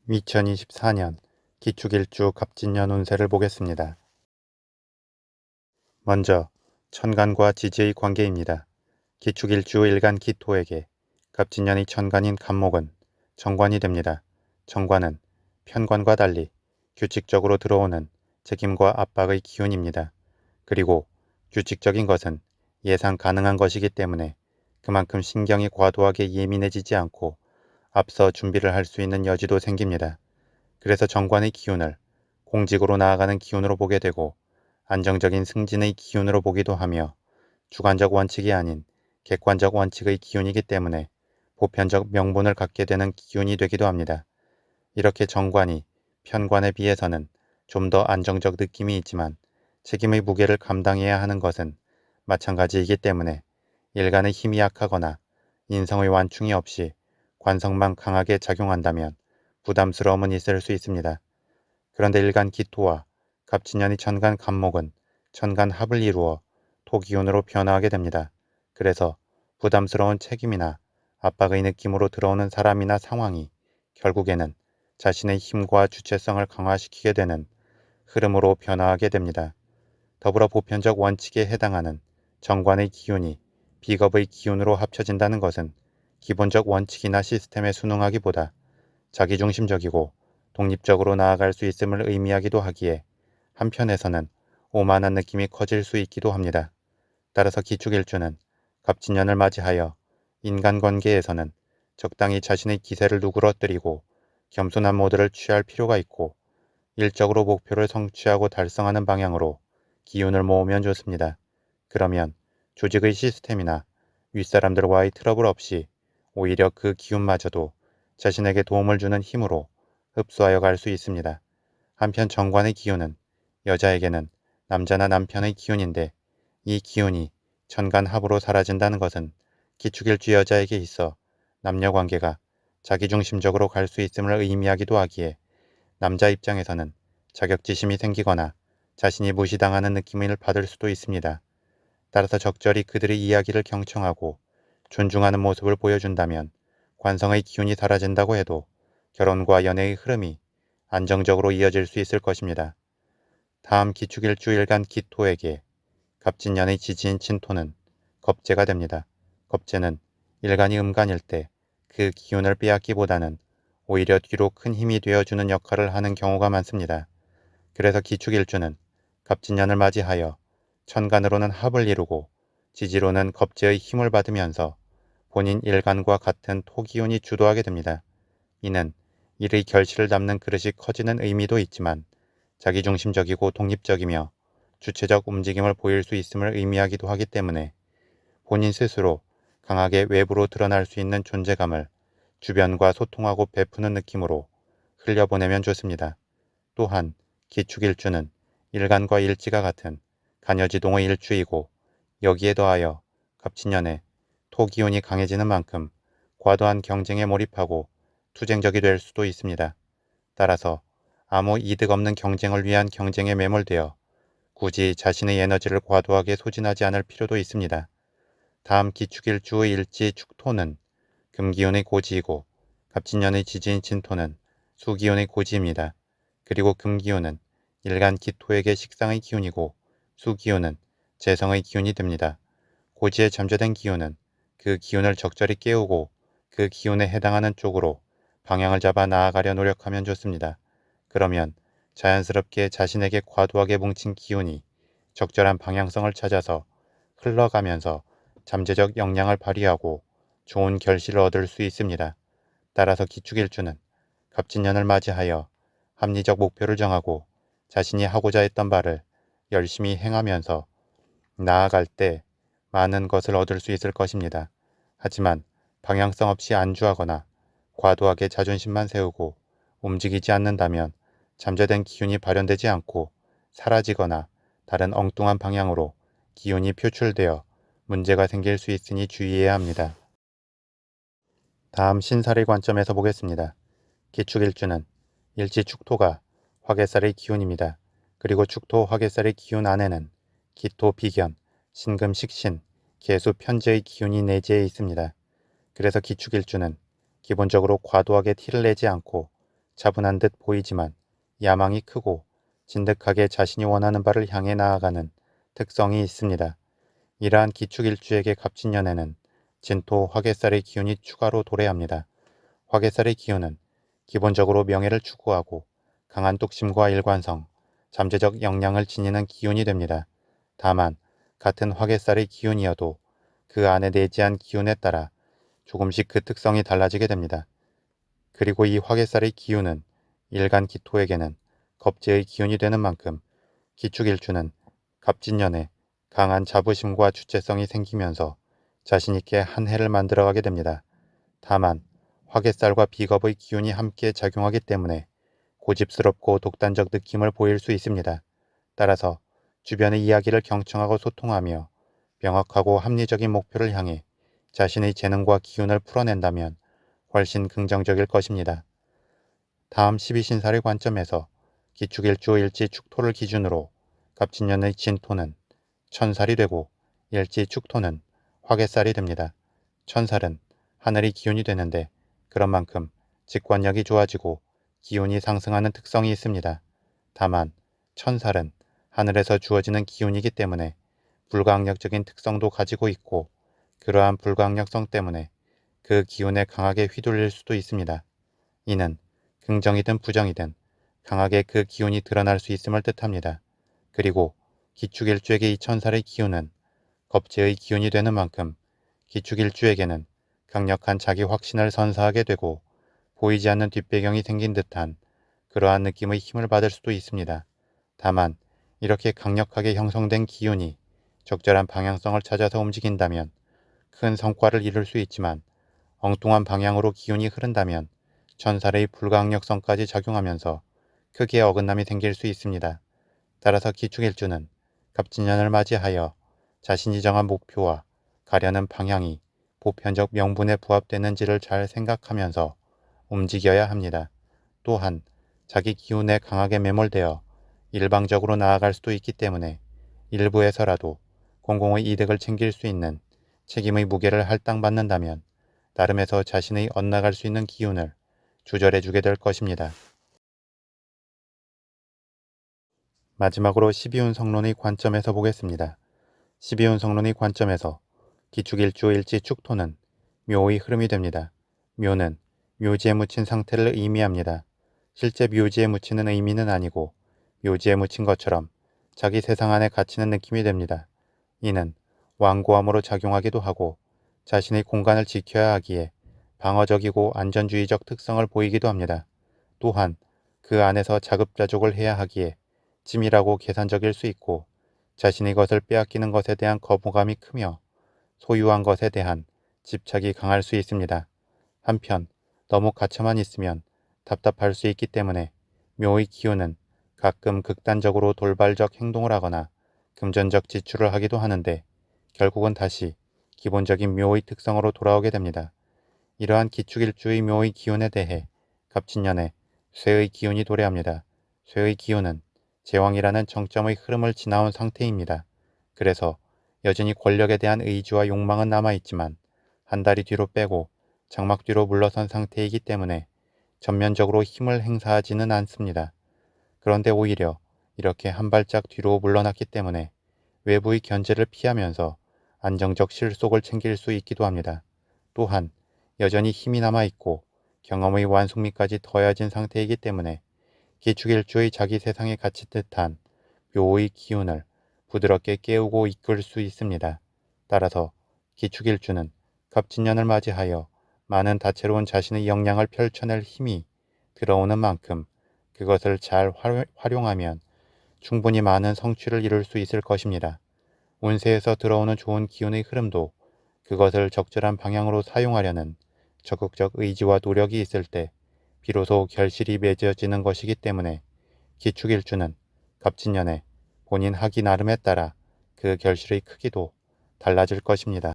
2024년 기축일주 갑진년 운세를 보겠습니다. 먼저 천간과 지지의 관계입니다. 기축일주 일간 기토에게 갑진년의 천간인 갑목은 정관이 됩니다. 정관은 편관과 달리 규칙적으로 들어오는 책임과 압박의 기운입니다. 그리고 규칙적인 것은 예상 가능한 것이기 때문에 그만큼 신경이 과도하게 예민해지지 않고 앞서 준비를 할 수 있는 여지도 생깁니다. 그래서 정관의 기운을 공직으로 나아가는 기운으로 보게 되고 안정적인 승진의 기운으로 보기도 하며 주관적 원칙이 아닌 객관적 원칙의 기운이기 때문에 보편적 명분을 갖게 되는 기운이 되기도 합니다. 이렇게 정관이 편관에 비해서는 좀 더 안정적 느낌이 있지만 책임의 무게를 감당해야 하는 것은 마찬가지이기 때문에 일간의 힘이 약하거나 인성의 완충이 없이 관성만 강하게 작용한다면 부담스러움은 있을 수 있습니다. 그런데 일간 기토와 갑진년이 천간 갑목은 천간 합을 이루어 토기운으로 변화하게 됩니다. 그래서 부담스러운 책임이나 압박의 느낌으로 들어오는 사람이나 상황이 결국에는 자신의 힘과 주체성을 강화시키게 되는 흐름으로 변화하게 됩니다. 더불어 보편적 원칙에 해당하는 정관의 기운이 비겁의 기운으로 합쳐진다는 것은 기본적 원칙이나 시스템에 순응하기보다 자기중심적이고 독립적으로 나아갈 수 있음을 의미하기도 하기에 한편에서는 오만한 느낌이 커질 수 있기도 합니다. 따라서 기축일주는 갑진년을 맞이하여 인간관계에서는 적당히 자신의 기세를 누그러뜨리고 겸손한 모드를 취할 필요가 있고 일적으로 목표를 성취하고 달성하는 방향으로 기운을 모으면 좋습니다. 그러면 조직의 시스템이나 윗사람들과의 트러블 없이 오히려 그 기운마저도 자신에게 도움을 주는 힘으로 흡수하여 갈 수 있습니다. 한편 정관의 기운은 여자에게는 남자나 남편의 기운인데 이 기운이 천간합으로 사라진다는 것은 기축일주 여자에게 있어 남녀관계가 자기중심적으로 갈 수 있음을 의미하기도 하기에 남자 입장에서는 자격지심이 생기거나 자신이 무시당하는 느낌을 받을 수도 있습니다. 따라서 적절히 그들의 이야기를 경청하고 존중하는 모습을 보여준다면 관성의 기운이 사라진다고 해도 결혼과 연애의 흐름이 안정적으로 이어질 수 있을 것입니다. 다음 기축일주 일간 기토에게 갑진년의 지지인 진토는 겁재가 됩니다. 겁재는 일간이 음간일 때 그 기운을 빼앗기보다는 오히려 뒤로 큰 힘이 되어주는 역할을 하는 경우가 많습니다. 그래서 기축일주는 갑진년을 맞이하여 천간으로는 합을 이루고 지지로는 겁재의 힘을 받으면서 본인 일간과 같은 토기운이 주도하게 됩니다. 이는 일의 결실을 담는 그릇이 커지는 의미도 있지만 자기중심적이고 독립적이며 주체적 움직임을 보일 수 있음을 의미하기도 하기 때문에 본인 스스로 강하게 외부로 드러날 수 있는 존재감을 주변과 소통하고 베푸는 느낌으로 흘려보내면 좋습니다. 또한 기축일주는 일간과 일지가 같은 간여지동의 일주이고 여기에 더하여 갑진년에 토기운이 강해지는 만큼 과도한 경쟁에 몰입하고 투쟁적이 될 수도 있습니다. 따라서 아무 이득 없는 경쟁을 위한 경쟁에 매몰되어 굳이 자신의 에너지를 과도하게 소진하지 않을 필요도 있습니다. 다음 기축일주의 일지 축토는 금기운의 고지이고 갑진년의 지지인 진토는 수기운의 고지입니다. 그리고 금기운은 일간 기토에게 식상의 기운이고 수기운은 재성의 기운이 됩니다. 고지에 잠재된 기운은 그 기운을 적절히 깨우고 그 기운에 해당하는 쪽으로 방향을 잡아 나아가려 노력하면 좋습니다. 그러면 자연스럽게 자신에게 과도하게 뭉친 기운이 적절한 방향성을 찾아서 흘러가면서 잠재적 역량을 발휘하고 좋은 결실을 얻을 수 있습니다. 따라서 기축일주는 갑진년을 맞이하여 합리적 목표를 정하고 자신이 하고자 했던 바를 열심히 행하면서 나아갈 때 많은 것을 얻을 수 있을 것입니다. 하지만 방향성 없이 안주하거나 과도하게 자존심만 세우고 움직이지 않는다면 잠재된 기운이 발현되지 않고 사라지거나 다른 엉뚱한 방향으로 기운이 표출되어 문제가 생길 수 있으니 주의해야 합니다. 다음 신살의 관점에서 보겠습니다. 기축일주는 일지 축토가 화개살의 기운입니다. 그리고 축토 화개살의 기운 안에는 기토 비견, 신금 식신, 계수 편재의 기운이 내재해 있습니다. 그래서 기축일주는 기본적으로 과도하게 티를 내지 않고 차분한 듯 보이지만 야망이 크고 진득하게 자신이 원하는 바를 향해 나아가는 특성이 있습니다. 이러한 기축일주에게 갑진년에는 진토 화개살의 기운이 추가로 도래합니다. 화개살의 기운은 기본적으로 명예를 추구하고 강한 뚝심과 일관성, 잠재적 역량을 지니는 기운이 됩니다. 다만 같은 화개살의 기운이어도 그 안에 내재한 기운에 따라 조금씩 그 특성이 달라지게 됩니다. 그리고 이 화개살의 기운은 일간 기토에게는 겁재의 기운이 되는 만큼 기축일주는 갑진년에 강한 자부심과 주체성이 생기면서 자신있게 한 해를 만들어가게 됩니다. 다만 화개살과 비겁의 기운이 함께 작용하기 때문에 고집스럽고 독단적 느낌을 보일 수 있습니다. 따라서 주변의 이야기를 경청하고 소통하며 명확하고 합리적인 목표를 향해 자신의 재능과 기운을 풀어낸다면 훨씬 긍정적일 것입니다. 다음 12신살의 관점에서 기축일주 일지축토를 기준으로 갑진년의 진토는 천살이 되고 일지축토는 화개살이 됩니다. 천살은 하늘의 기운이 되는데 그런 만큼 직관력이 좋아지고 기운이 상승하는 특성이 있습니다. 다만 천살은 하늘에서 주어지는 기운이기 때문에 불가항력적인 특성도 가지고 있고 그러한 불가항력성 때문에 그 기운에 강하게 휘둘릴 수도 있습니다. 이는 긍정이든 부정이든 강하게 그 기운이 드러날 수 있음을 뜻합니다. 그리고 기축일주에게 이 천살의 기운은 겁재의 기운이 되는 만큼 기축일주에게는 강력한 자기 확신을 선사하게 되고 보이지 않는 뒷배경이 생긴 듯한 그러한 느낌의 힘을 받을 수도 있습니다. 다만 이렇게 강력하게 형성된 기운이 적절한 방향성을 찾아서 움직인다면 큰 성과를 이룰 수 있지만 엉뚱한 방향으로 기운이 흐른다면 천살의 불가항력성까지 작용하면서 크게 어긋남이 생길 수 있습니다. 따라서 기축일주는 갑진년을 맞이하여 자신이 정한 목표와 가려는 방향이 보편적 명분에 부합되는지를 잘 생각하면서 움직여야 합니다. 또한 자기 기운에 강하게 매몰되어 일방적으로 나아갈 수도 있기 때문에 일부에서라도 공공의 이득을 챙길 수 있는 책임의 무게를 할당받는다면 나름에서 자신의 엇나갈 수 있는 기운을 조절해주게 될 것입니다. 마지막으로 12운 성론의 관점에서 보겠습니다. 12운 성론의 관점에서 기축일주 일지축토는 묘의 흐름이 됩니다. 묘는 묘지에 묻힌 상태를 의미합니다. 실제 묘지에 묻히는 의미는 아니고 묘지에 묻힌 것처럼 자기 세상 안에 갇히는 느낌이 됩니다. 이는 완고함으로 작용하기도 하고 자신의 공간을 지켜야 하기에 방어적이고 안전주의적 특성을 보이기도 합니다. 또한 그 안에서 자급자족을 해야 하기에 치밀하고 계산적일 수 있고 자신의 것을 빼앗기는 것에 대한 거부감이 크며 소유한 것에 대한 집착이 강할 수 있습니다. 한편 너무 갇혀만 있으면 답답할 수 있기 때문에 묘의 기운은 가끔 극단적으로 돌발적 행동을 하거나 금전적 지출을 하기도 하는데 결국은 다시 기본적인 묘의 특성으로 돌아오게 됩니다. 이러한 기축일주의 묘의 기운에 대해 갑진년에 쇠의 기운이 도래합니다. 쇠의 기운은 제왕이라는 정점의 흐름을 지나온 상태입니다. 그래서 여전히 권력에 대한 의지와 욕망은 남아있지만 한 다리 뒤로 빼고 장막 뒤로 물러선 상태이기 때문에 전면적으로 힘을 행사하지는 않습니다. 그런데 오히려 이렇게 한 발짝 뒤로 물러났기 때문에 외부의 견제를 피하면서 안정적 실속을 챙길 수 있기도 합니다. 또한 여전히 힘이 남아있고 경험의 완숙미까지 더해진 상태이기 때문에 기축일주의 자기 세상에 갇힌 듯한 묘의 기운을 부드럽게 깨우고 이끌 수 있습니다. 따라서 기축일주는 갑진년을 맞이하여 많은 다채로운 자신의 역량을 펼쳐낼 힘이 들어오는 만큼 그것을 잘 활용하면 충분히 많은 성취를 이룰 수 있을 것입니다. 운세에서 들어오는 좋은 기운의 흐름도 그것을 적절한 방향으로 사용하려는 적극적 의지와 노력이 있을 때 비로소 결실이 맺어지는 것이기 때문에 기축일주는 갑진년에 본인 하기 나름에 따라 그 결실의 크기도 달라질 것입니다.